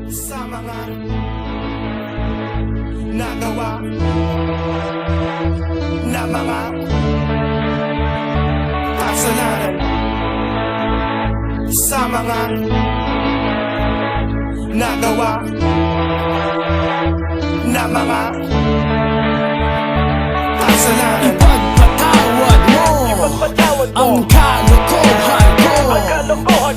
sa mga nagawa na mga kasalanan, sa mga nagawa na mga kasalanan. Ipagpatawad mo ang kalokohan ko.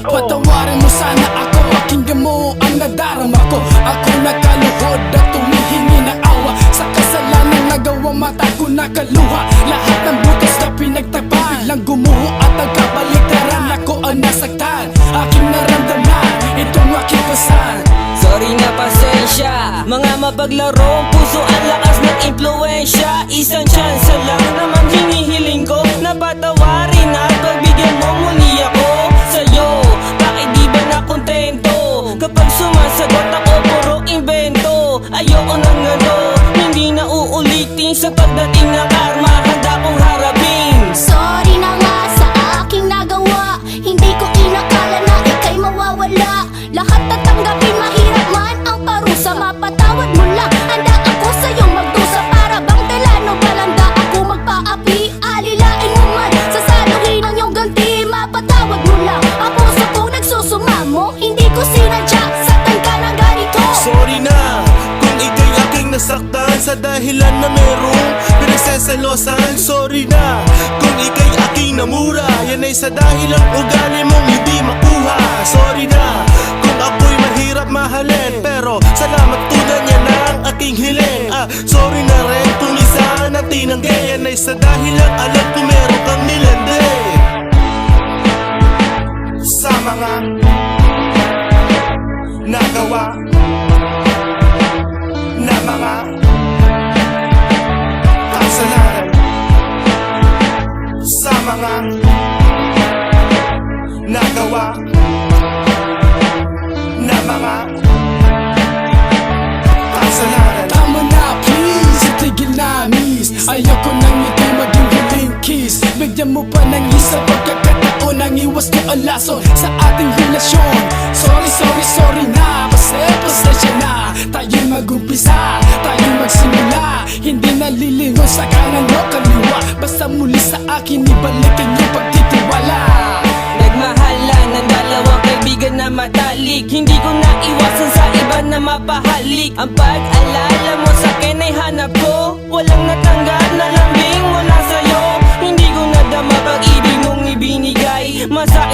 Patawarin mo sana ako, pakinggan mo ang nadarama ko. Ako nakaluhod at tumihingi ng awa sa kasalanan nagawa, mata ko nakaluha. Lahat ng butas na pinagtaban biglang gumuho at nagkabaliktaran. Ako ang nasaktan, aking naramdaman, itong aking pasan. Sorry na, pasensya, mga mapaglarong puso, ang lakas ng impluensya. Isang chance lang naman hinihiling ko, na patawarin at pagbigyan mo muli ako sa'yo. Bakit di ba nakontento kapag sumasagot ako puro invento? Ayoko nang hindi na uulitin, sa pagdating ng karma handa kong harapin. Sorry na nga sa aking nagawa, hindi ko inakala na ika'y mawawala. Lahat tatanggapin, mahirap man ang parusa, mapatawad mo lang. Handa ako sa'yo magdusa, para bang telano balanda ako magpaapi. Alilain mo man, sasaluhin ang iyong ganti, mapatawad mo lang. Ang puso kong nagsusumamo, hindi ko sinadya, saktan ka ng ganito. Sorry na kung ika'y aking nasaktan sa dahilan na merong pinagseselosan. Sorry na kung ika'y aking namura, yan ay sa dahilang ugali mong hindi makuha. Sorry na kung ako'y mahirap mahalin, pero salamat tulad yan ang aking hiling. Sorry na rin kung isa na tinanggi, yan ay sa dahilang alam ko meron kang nilandi. Sa mga nagawa na mga kasalanan, sa mga nagawa na mga kasalanan. Tama na please, itigil na miss. Ayoko nang ito maging huling kiss. Bigyan mo pa ng isa pagkakataon, ang iwas ko ang lason sa ating relasyon. Sorry na, pasensya na. Tayo'y mag-umpisa, tayo'y magsimula. Hindi nalilingon sa kanan o kaliwa, basta muli sa akin ibalik ang iyong pagtitiwala. Nagmahalan ng dalawang kaibigan na matalik, hindi ko naiwasan sa iba na mapahalik. Ang pag-alala mo sa'kin ay hanap ko, walang natanggap na lambing mula sa'yo. Hindi ko nadama pag-ibig mong ibinigay, masakit